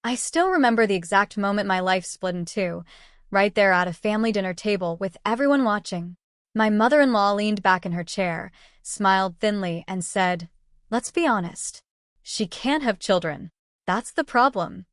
I still remember the exact moment my life split in two, right there at a family dinner table with everyone watching. My mother-in-law leaned back in her chair, smiled thinly, and said, "Let's be honest. She can't have children. That's the problem."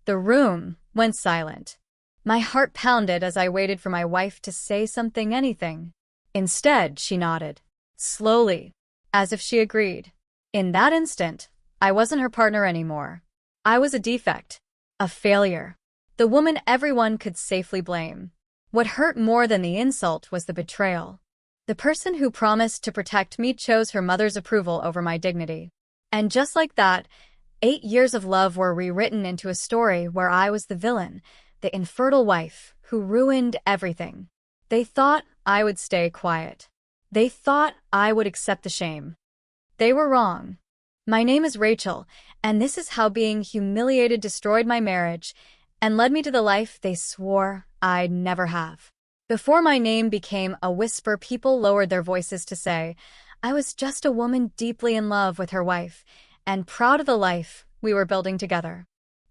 The room went silent. My heart pounded as I waited for my wife to say something, anything. Instead, she nodded, slowly, as if she agreed. In that instant, I wasn't her partner anymore. I was a defect, a failure, the woman everyone could safely blame. What hurt more than the insult was the betrayal. The person who promised to protect me chose her mother's approval over my dignity. And just like that, 8 years of love were rewritten into a story where I was the villain, the infertile wife who ruined everything. They thought I would stay quiet. They thought I would accept the shame. They were wrong. My name is Rachel, and this is how being humiliated destroyed my marriage and led me to the life they swore I'd never have. Before my name became a whisper, people lowered their voices to say I was just a woman deeply in love with her wife and proud of the life we were building together.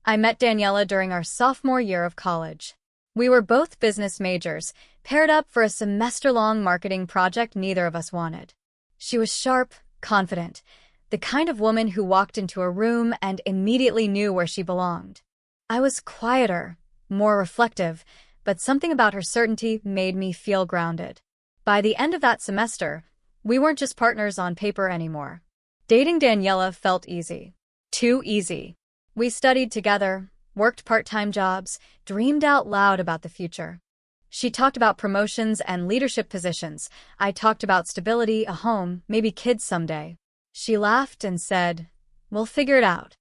I met Daniela during our sophomore year of college. We were both business majors, paired up for a semester-long marketing project neither of us wanted. She was sharp, confident, the kind of woman who walked into a room and immediately knew where she belonged. I was quieter, more reflective, but something about her certainty made me feel grounded. By the end of that semester, we weren't just partners on paper anymore. Dating Daniela felt easy. Too easy. We studied together, worked part-time jobs, dreamed out loud about the future. She talked about promotions and leadership positions. I talked about stability, a home, maybe kids someday. She laughed and said, "We'll figure it out."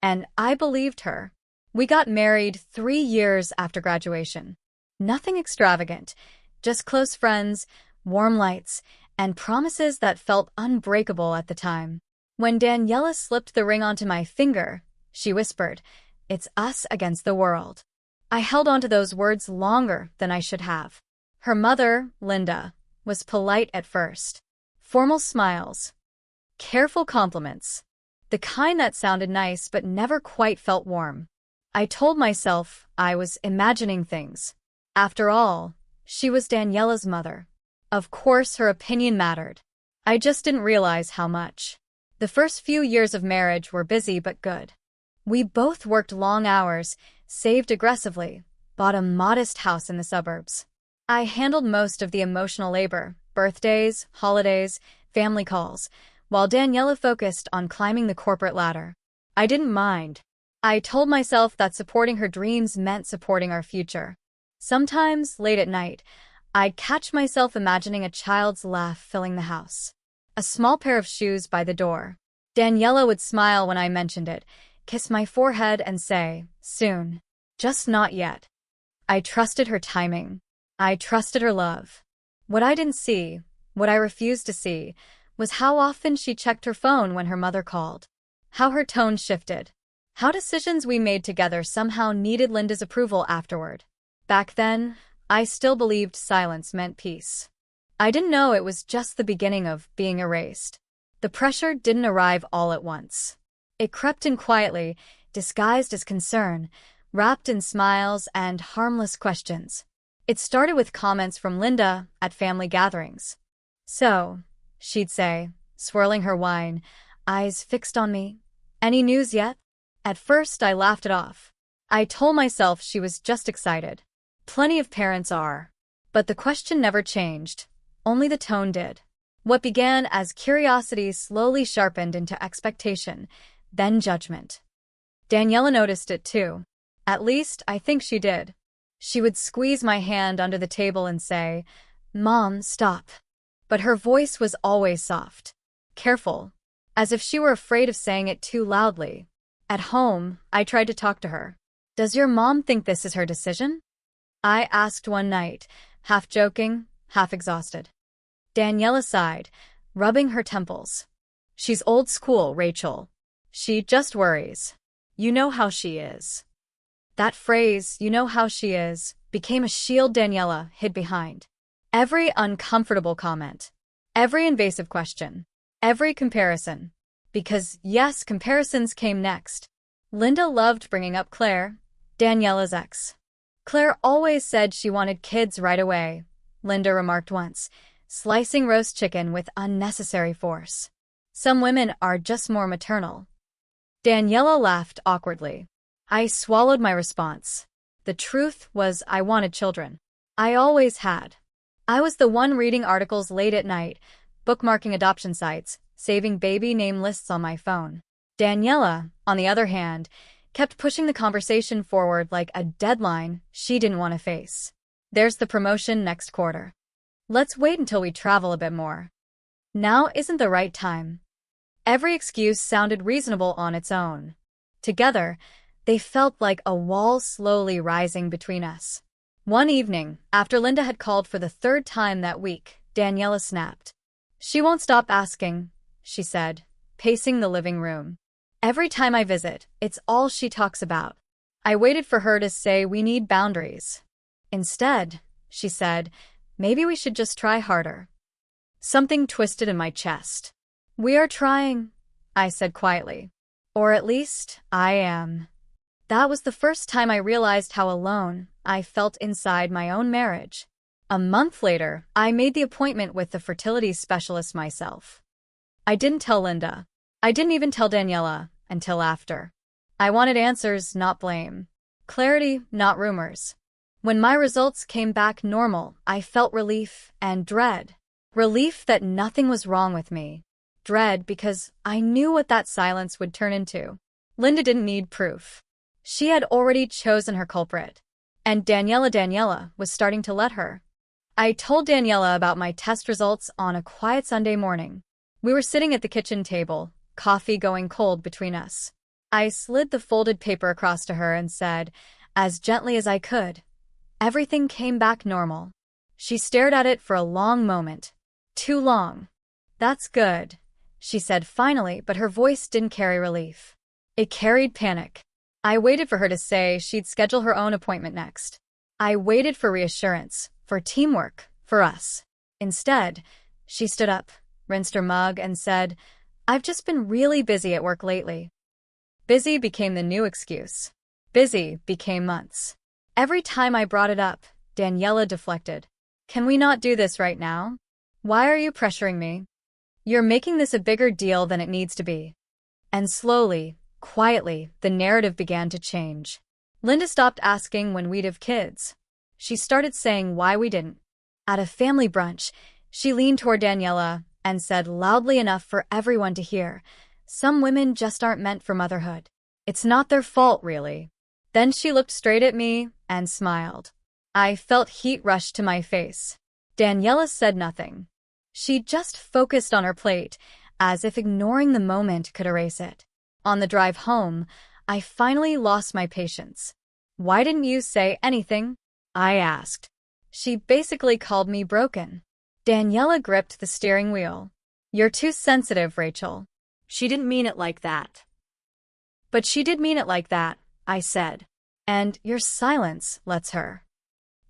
And I believed her. We got married 3 years after graduation. Nothing extravagant, just close friends, warm lights, and promises that felt unbreakable at the time. When Daniela slipped the ring onto my finger, she whispered, "It's us against the world." I held on to those words longer than I should have. Her mother, Linda, was polite at first. Formal smiles. Careful compliments. The kind that sounded nice but never quite felt warm. I told myself I was imagining things. After all, she was Daniela's mother. Of course her opinion mattered. I just didn't realize how much. The first few years of marriage were busy but good. We both worked long hours, saved aggressively, bought a modest house in the suburbs. I handled most of the emotional labor, birthdays, holidays, family calls, while Daniela focused on climbing the corporate ladder. I didn't mind. I told myself that supporting her dreams meant supporting our future. Sometimes, late at night, I'd catch myself imagining a child's laugh filling the house. A small pair of shoes by the door. Daniela would smile when I mentioned it, kiss my forehead and say, "Soon. Just not yet." I trusted her timing. I trusted her love. What I didn't see, what I refused to see, was how often she checked her phone when her mother called. How her tone shifted. How decisions we made together somehow needed Linda's approval afterward. Back then, I still believed silence meant peace. I didn't know it was just the beginning of being erased. The pressure didn't arrive all at once. It crept in quietly, disguised as concern, wrapped in smiles and harmless questions. It started with comments from Linda at family gatherings. "So," she'd say, swirling her wine, eyes fixed on me, "any news yet?" At first, I laughed it off. I told myself she was just excited. Plenty of parents are. But the question never changed. Only the tone did. What began as curiosity slowly sharpened into expectation, then judgment. Daniela noticed it too. At least, I think she did. She would squeeze my hand under the table and say, "Mom, stop." But her voice was always soft, careful, as if she were afraid of saying it too loudly. At home, I tried to talk to her. "Does your mom think this is her decision?" I asked one night, half joking, half exhausted. Daniela sighed, rubbing her temples. "She's old school, Rachel. She just worries. You know how she is." That phrase, "you know how she is," became a shield Daniela hid behind. Every uncomfortable comment, every invasive question, every comparison. Because, yes, comparisons came next. Linda loved bringing up Claire, Daniela's ex. Claire always said she wanted kids right away, Linda remarked once, slicing roast chicken with unnecessary force. Some women are just more maternal. Daniela laughed awkwardly. I swallowed my response. The truth was I wanted children. I always had. I was the one reading articles late at night, bookmarking adoption sites, saving baby name lists on my phone. Daniela, on the other hand, kept pushing the conversation forward like a deadline she didn't want to face. There's the promotion next quarter. Let's wait until we travel a bit more. Now isn't the right time. Every excuse sounded reasonable on its own. Together, they felt like a wall slowly rising between us. One evening, after Linda had called for the third time that week, Daniela snapped. She won't stop asking, she said, pacing the living room. Every time I visit, it's all she talks about. I waited for her to say we need boundaries. Instead, she said, maybe we should just try harder. Something twisted in my chest. We are trying, I said quietly. Or at least, I am. That was the first time I realized how alone I felt inside my own marriage. A month later, I made the appointment with the fertility specialist myself. I didn't tell Linda. I didn't even tell Daniela until after. I wanted answers, not blame. Clarity, not rumors. When my results came back normal, I felt relief and dread. Relief that nothing was wrong with me. Dread because I knew what that silence would turn into. Linda didn't need proof. She had already chosen her culprit. And Daniela was starting to let her. I told Daniela about my test results on a quiet Sunday morning. We were sitting at the kitchen table, coffee going cold between us. I slid the folded paper across to her and said, as gently as I could, everything came back normal. She stared at it for a long moment. Too long. That's good, she said finally, but her voice didn't carry relief. It carried panic. I waited for her to say she'd schedule her own appointment next. I waited for reassurance, for teamwork, for us. Instead, she stood up, rinsed her mug, and said, I've just been really busy at work lately. Busy became the new excuse. Busy became months. Every time I brought it up, Daniela deflected. Can we not do this right now? Why are you pressuring me? You're making this a bigger deal than it needs to be. And slowly, quietly, the narrative began to change. Linda stopped asking when we'd have kids. She started saying why we didn't. At a family brunch, she leaned toward Daniela and said loudly enough for everyone to hear, some women just aren't meant for motherhood. It's not their fault, really. Then she looked straight at me and smiled. I felt heat rush to my face. Daniela said nothing. She just focused on her plate, as if ignoring the moment could erase it. On the drive home, I finally lost my patience. Why didn't you say anything? I asked. She basically called me broken. Daniela gripped the steering wheel. You're too sensitive, Rachel. She didn't mean it like that. But she did mean it like that, I said. And your silence lets her.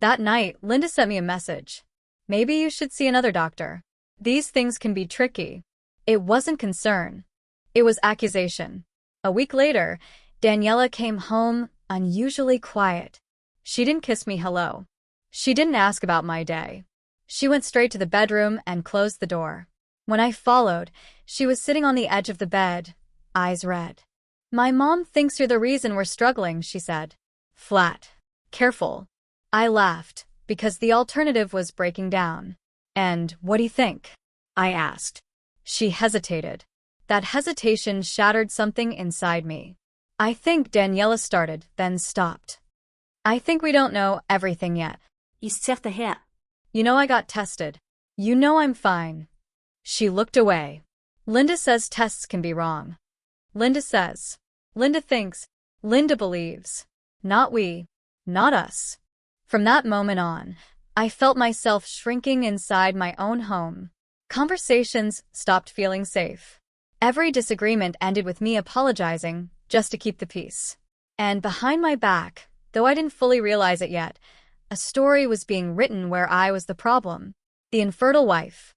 That night, Linda sent me a message. Maybe you should see another doctor. These things can be tricky. It wasn't concern. It was accusation. A week later, Daniela came home unusually quiet. She didn't kiss me hello. She didn't ask about my day. She went straight to the bedroom and closed the door. When I followed, she was sitting on the edge of the bed, eyes red. My mom thinks you're the reason we're struggling, she said. Flat. Careful. I laughed, because the alternative was breaking down. And what do you think? I asked. She hesitated. That hesitation shattered something inside me. I think Daniela started, then stopped. I think we don't know everything yet. You know I got tested. You know I'm fine. She looked away. Linda says tests can be wrong. Linda says. Linda thinks. Linda believes. Not we. Not us. From that moment on, I felt myself shrinking inside my own home. Conversations stopped feeling safe. Every disagreement ended with me apologizing just to keep the peace. And behind my back, though I didn't fully realize it yet, a story was being written where I was the problem. The infertile wife.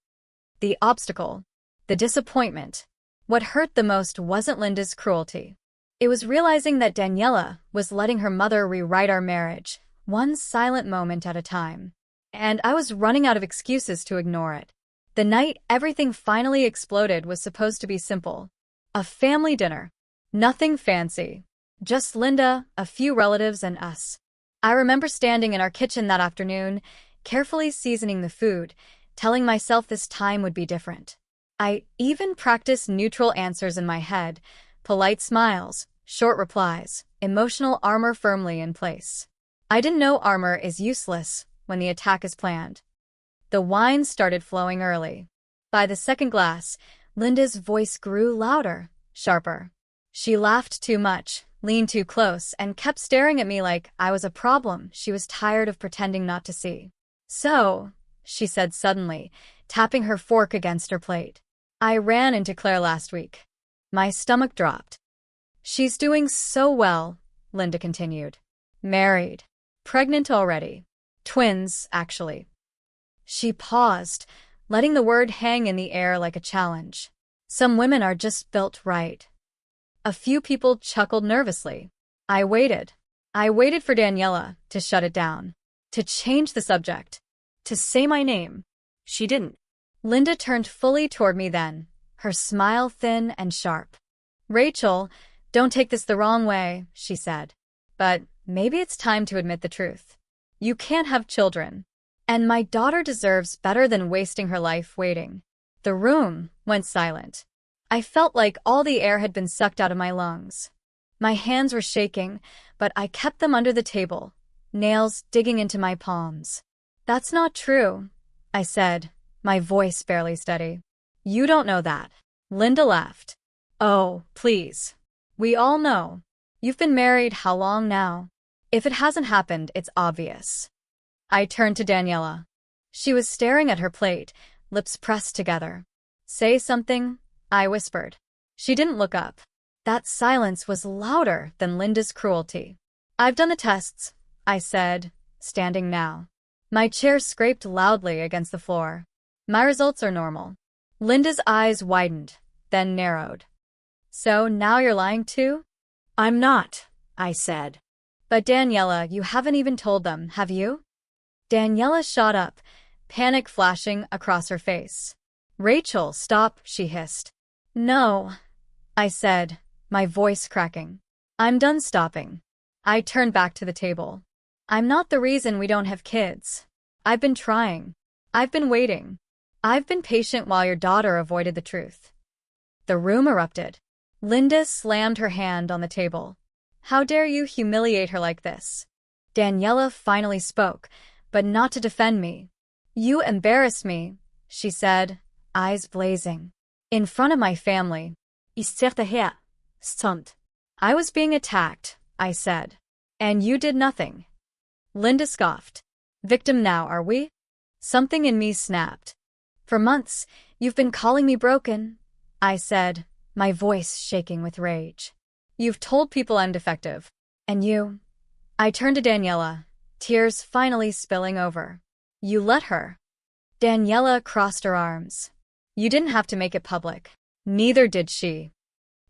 The obstacle. The disappointment. What hurt the most wasn't Linda's cruelty. It was realizing that Daniela was letting her mother rewrite our marriage, one silent moment at a time. And I was running out of excuses to ignore it. The night everything finally exploded was supposed to be simple. A family dinner. Nothing fancy. Just Linda, a few relatives, and us. I remember standing in our kitchen that afternoon, carefully seasoning the food, telling myself this time would be different. I even practiced neutral answers in my head, polite smiles, short replies, emotional armor firmly in place. I didn't know armor is useless when the attack is planned. The wine started flowing early. By the second glass, Linda's voice grew louder, sharper. She laughed too much, leaned too close, and kept staring at me like I was a problem she was tired of pretending not to see. "So," she said suddenly, tapping her fork against her plate. "I ran into Claire last week." My stomach dropped. "She's doing so well," Linda continued. "Married. Pregnant already. Twins, actually." She paused, letting the word hang in the air like a challenge. "Some women are just built right." A few people chuckled nervously. I waited. I waited for Daniela to shut it down, to change the subject, to say my name. She didn't. Linda turned fully toward me then, her smile thin and sharp. "Rachel, don't take this the wrong way," she said. "But maybe it's time to admit the truth. You can't have children. And my daughter deserves better than wasting her life waiting." The room went silent. I felt like all the air had been sucked out of my lungs. My hands were shaking, but I kept them under the table, nails digging into my palms. "That's not true," I said, my voice barely steady. "You don't know that." Linda laughed. "Oh, please. We all know. You've been married how long now? If it hasn't happened, it's obvious." I turned to Daniela. She was staring at her plate, lips pressed together. "Say something," I whispered. She didn't look up. That silence was louder than Linda's cruelty. "I've done the tests," I said, standing now. My chair scraped loudly against the floor. "My results are normal." Linda's eyes widened, then narrowed. "So now you're lying too?" "I'm not," I said. "But Daniela, you haven't even told them, have you?" Daniela shot up, panic flashing across her face. "Rachel, stop," she hissed. "No," I said, my voice cracking. "I'm done stopping." I turned back to the table. "I'm not the reason we don't have kids. I've been trying. I've been waiting. I've been patient while your daughter avoided the truth." The room erupted. Linda slammed her hand on the table. "How dare you humiliate her like this?" Daniela finally spoke, but not to defend me. "You embarrassed me," she said, eyes blazing. "In front of my family." Infertile. Stunt. "I was being attacked," I said. "And you did nothing." Linda scoffed. "Victim now, are we?" Something in me snapped. "For months, you've been calling me broken," I said, my voice shaking with rage. "You've told people I'm defective. And you—" I turned to Daniela, tears finally spilling over. "You let her." Daniela crossed her arms. "You didn't have to make it public. Neither did she."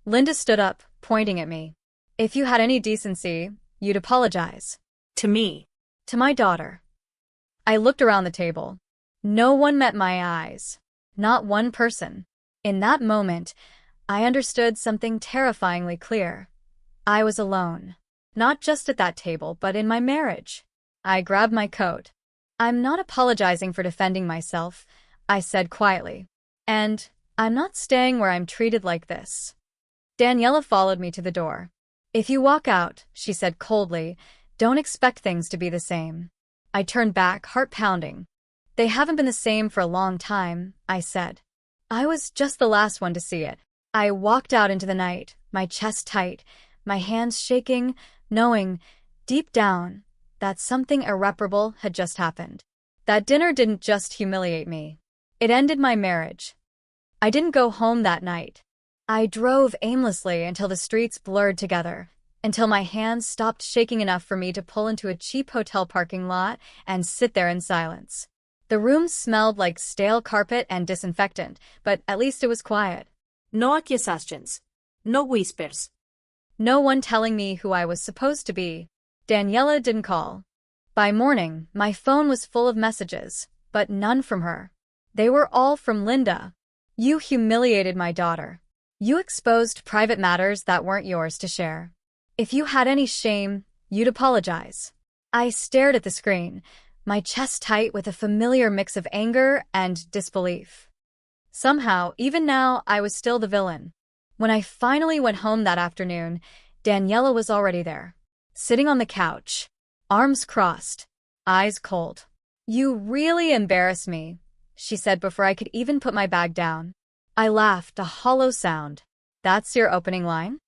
Linda stood up, pointing at me. "If you had any decency, you'd apologize." To me. "To my daughter." I looked around the table. No one met my eyes. Not one person. In that moment, I understood something terrifyingly clear. I was alone. Not just at that table, but in my marriage. I grabbed my coat. "I'm not apologizing for defending myself," I said quietly. "And I'm not staying where I'm treated like this." Daniela followed me to the door. "If you walk out," she said coldly, "don't expect things to be the same." I turned back, heart pounding. "They haven't been the same for a long time," I said. I was just the last one to see it. I walked out into the night, my chest tight, my hands shaking, knowing, deep down, that something irreparable had just happened. That dinner didn't just humiliate me. It ended my marriage. I didn't go home that night. I drove aimlessly until the streets blurred together, until my hands stopped shaking enough for me to pull into a cheap hotel parking lot and sit there in silence. The room smelled like stale carpet and disinfectant, but at least it was quiet. No accusations. No whispers. No one telling me who I was supposed to be. Daniela didn't call. By morning, my phone was full of messages, but none from her. They were all from Linda. You humiliated my daughter. You exposed private matters that weren't yours to share. If you had any shame, you'd apologize. I stared at the screen, my chest tight with a familiar mix of anger and disbelief. Somehow, even now, I was still the villain. When I finally went home that afternoon, Daniela was already there, sitting on the couch, arms crossed, eyes cold. You really embarrass me, she said before I could even put my bag down. I laughed, a hollow sound. That's your opening line?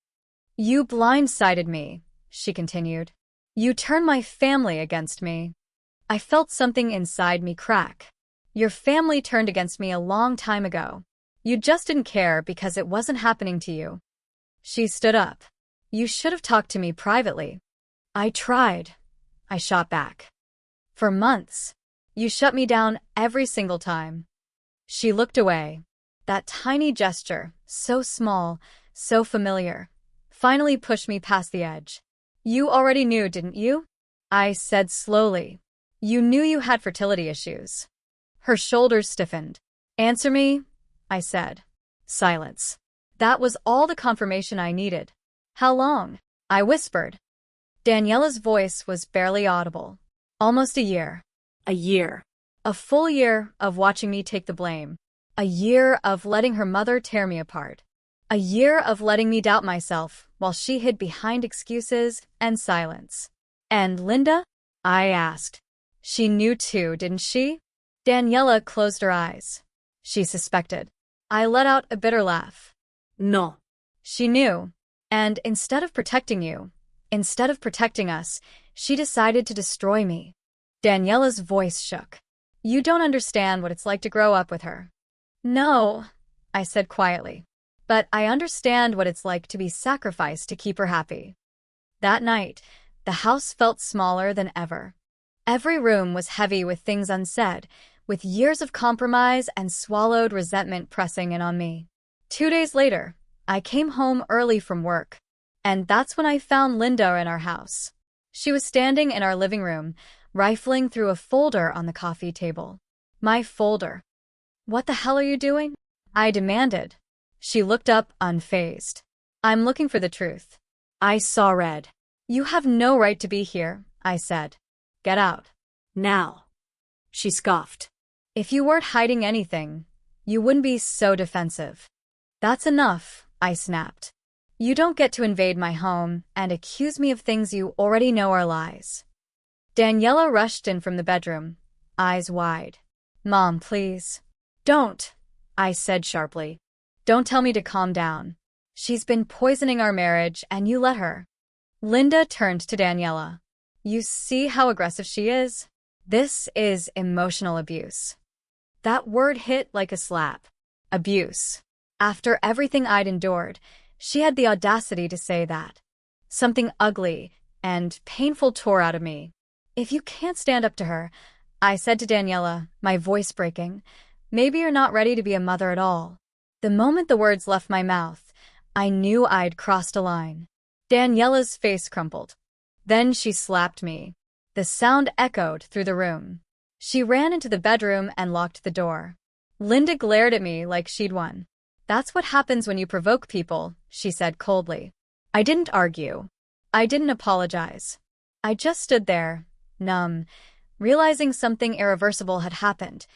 You blindsided me, she continued. You turned my family against me. I felt something inside me crack. Your family turned against me a long time ago. You just didn't care because it wasn't happening to you. She stood up. You should have talked to me privately. I tried, I shot back. For months. You shut me down every single time. She looked away. That tiny gesture, so small, so familiar, finally pushed me past the edge. You already knew, didn't you? I said slowly. You knew you had fertility issues. Her shoulders stiffened. Answer me, I said. Silence. That was all the confirmation I needed. How long? I whispered. Daniela's voice was barely audible. Almost a year. A year. A full year of watching me take the blame. A year of letting her mother tear me apart. A year of letting me doubt myself while she hid behind excuses and silence. And Linda? I asked. She knew too, didn't she? Daniela closed her eyes. She suspected. I let out a bitter laugh. No. She knew. And instead of protecting you, instead of protecting us, she decided to destroy me. Daniela's voice shook. You don't understand what it's like to grow up with her. No, I said quietly. But I understand what it's like to be sacrificed to keep her happy. That night, the house felt smaller than ever. Every room was heavy with things unsaid, with years of compromise and swallowed resentment pressing in on me. 2 days later, I came home early from work, and that's when I found Linda in our house. She was standing in our living room, rifling through a folder on the coffee table. My folder. What the hell are you doing? I demanded. She looked up unfazed. I'm looking for the truth. I saw red. You have no right to be here, I said. Get out. Now. She scoffed. If you weren't hiding anything, you wouldn't be so defensive. That's enough, I snapped. You don't get to invade my home and accuse me of things you already know are lies. Daniela rushed in from the bedroom, eyes wide. Mom, please. Don't, I said sharply. Don't tell me to calm down. She's been poisoning our marriage and you let her. Linda turned to Daniela. You see how aggressive she is? This is emotional abuse. That word hit like a slap. Abuse. After everything I'd endured, she had the audacity to say that. Something ugly and painful tore out of me. If you can't stand up to her, I said to Daniela, my voice breaking, maybe you're not ready to be a mother at all. The moment the words left my mouth, I knew I'd crossed a line. Daniela's face crumpled. Then she slapped me. The sound echoed through the room. She ran into the bedroom and locked the door. Linda glared at me like she'd won. That's what happens when you provoke people, she said coldly. I didn't argue. I didn't apologize. I just stood there, numb, realizing something irreversible had happened,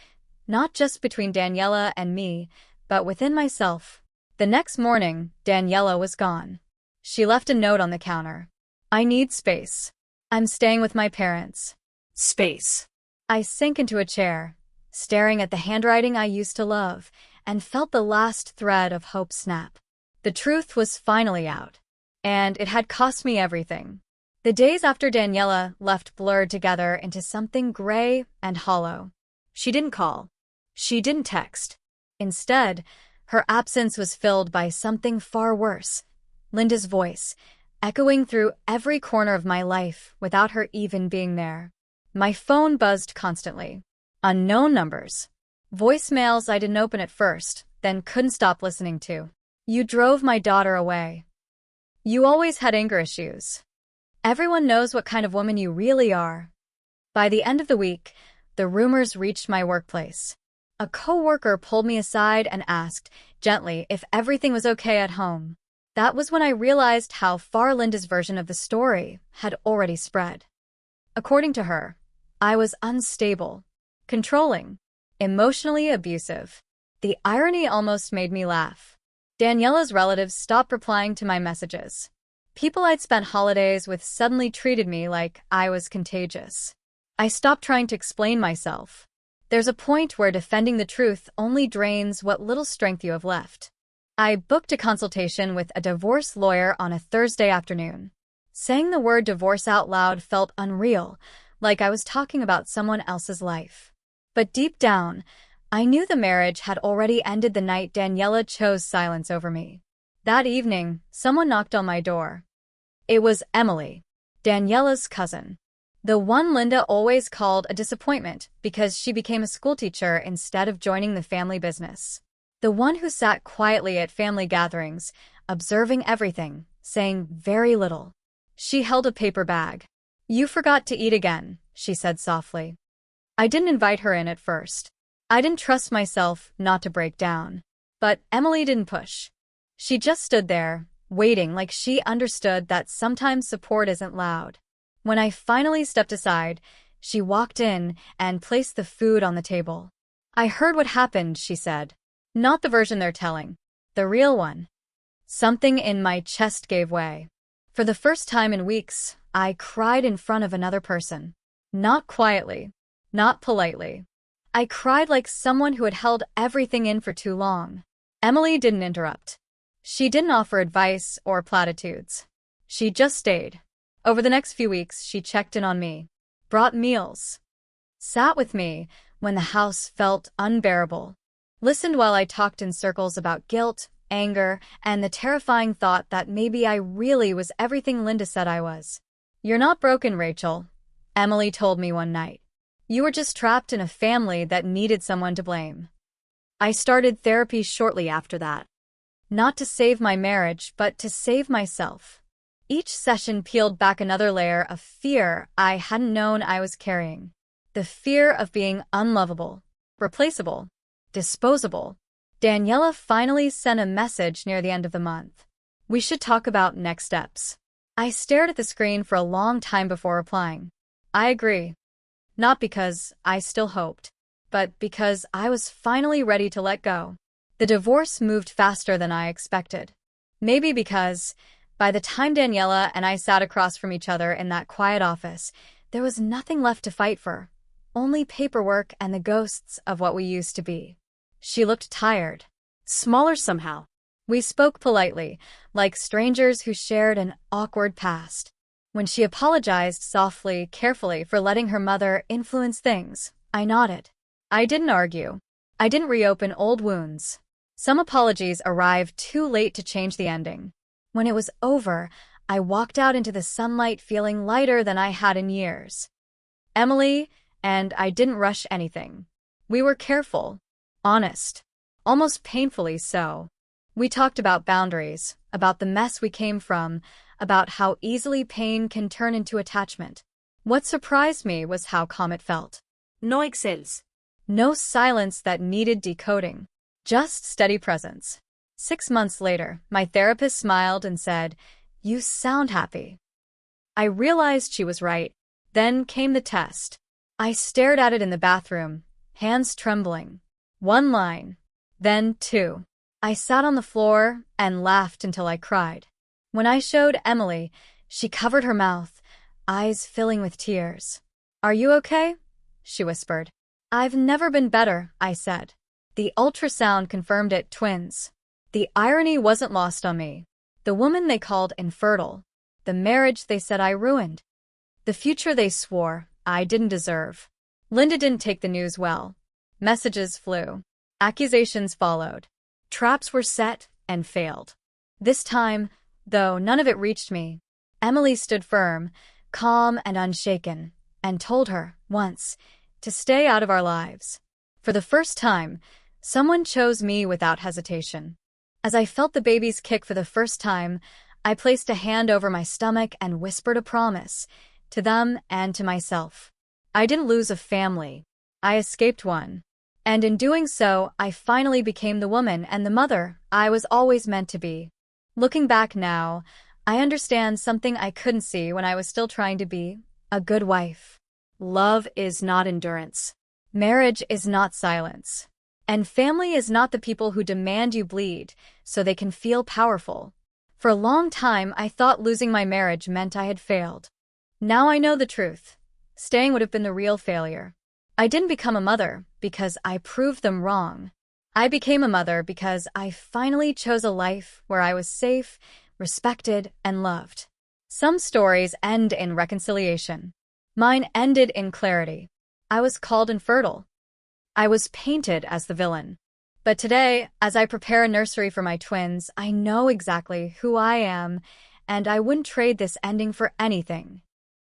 not just between Daniela and me, but within myself. The next morning, Daniela was gone. She left a note on the counter. I need space. I'm staying with my parents. Space. I sank into a chair, staring at the handwriting I used to love, and felt the last thread of hope snap. The truth was finally out, and it had cost me everything. The days after Daniela left blurred together into something gray and hollow. She didn't call. She didn't text. Instead, her absence was filled by something far worse. Linda's voice, echoing through every corner of my life without her even being there. My phone buzzed constantly. Unknown numbers. Voicemails I didn't open at first, then couldn't stop listening to. You drove my daughter away. You always had anger issues. Everyone knows what kind of woman you really are. By the end of the week, the rumors reached my workplace. A coworker pulled me aside and asked, gently, if everything was okay at home. That was when I realized how far Linda's version of the story had already spread. According to her, I was unstable, controlling, emotionally abusive. The irony almost made me laugh. Daniela's relatives stopped replying to my messages. People I'd spent holidays with suddenly treated me like I was contagious. I stopped trying to explain myself. There's a point where defending the truth only drains what little strength you have left. I booked a consultation with a divorce lawyer on a Thursday afternoon. Saying the word divorce out loud felt unreal, like I was talking about someone else's life. But deep down, I knew the marriage had already ended the night Daniela chose silence over me. That evening, someone knocked on my door. It was Emily, Daniela's cousin. The one Linda always called a disappointment because she became a schoolteacher instead of joining the family business. The one who sat quietly at family gatherings, observing everything, saying very little. She held a paper bag. "You forgot to eat again," she said softly. I didn't invite her in at first. I didn't trust myself not to break down. But Emily didn't push. She just stood there, waiting like she understood that sometimes support isn't loud. When I finally stepped aside, she walked in and placed the food on the table. "I heard what happened," she said. "Not the version they're telling. The real one." Something in my chest gave way. For the first time in weeks, I cried in front of another person. Not quietly, not politely. I cried like someone who had held everything in for too long. Emily didn't interrupt. She didn't offer advice or platitudes. She just stayed. Over the next few weeks, she checked in on me, brought meals, sat with me when the house felt unbearable, listened while I talked in circles about guilt, anger, and the terrifying thought that maybe I really was everything Linda said I was. "You're not broken, Rachel," Emily told me one night. "You were just trapped in a family that needed someone to blame." I started therapy shortly after that. Not to save my marriage, but to save myself. Each session peeled back another layer of fear I hadn't known I was carrying. The fear of being unlovable, replaceable, disposable. Daniela finally sent a message near the end of the month. "We should talk about next steps." I stared at the screen for a long time before replying. "I agree." Not because I still hoped, but because I was finally ready to let go. The divorce moved faster than I expected. Maybe because, by the time Daniela and I sat across from each other in that quiet office, there was nothing left to fight for. Only paperwork and the ghosts of what we used to be. She looked tired. Smaller somehow. We spoke politely, like strangers who shared an awkward past. When she apologized softly, carefully for letting her mother influence things, I nodded. I didn't argue. I didn't reopen old wounds. Some apologies arrived too late to change the ending. When it was over, I walked out into the sunlight feeling lighter than I had in years. Emily and I didn't rush anything. We were careful, honest, almost painfully so. We talked about boundaries, about the mess we came from, about how easily pain can turn into attachment. What surprised me was how calm it felt. No excels. No silence that needed decoding. Just steady presence. 6 months later, my therapist smiled and said, "You sound happy." I realized she was right. Then came the test. I stared at it in the bathroom, hands trembling. 1 line. Then 2. I sat on the floor and laughed until I cried. When I showed Emily, she covered her mouth, eyes filling with tears. "Are you okay?" she whispered. "I've never been better," I said. The ultrasound confirmed it, twins. The irony wasn't lost on me. The woman they called infertile. The marriage they said I ruined. The future they swore I didn't deserve. Linda didn't take the news well. Messages flew. Accusations followed. Traps were set and failed. This time, though none of it reached me, Emily stood firm, calm and unshaken, and told her, once, to stay out of our lives. For the first time, someone chose me without hesitation. As I felt the baby's kick for the first time, I placed a hand over my stomach and whispered a promise, to them and to myself. I didn't lose a family. I escaped one. And in doing so, I finally became the woman and the mother I was always meant to be. Looking back now, I understand something I couldn't see when I was still trying to be a good wife. Love is not endurance. Marriage is not silence. And family is not the people who demand you bleed so they can feel powerful. For a long time, I thought losing my marriage meant I had failed. Now I know the truth. Staying would have been the real failure. I didn't become a mother because I proved them wrong. I became a mother because I finally chose a life where I was safe, respected, and loved. Some stories end in reconciliation. Mine ended in clarity. I was called infertile. I was painted as the villain. But today, as I prepare a nursery for my twins, I know exactly who I am, and I wouldn't trade this ending for anything.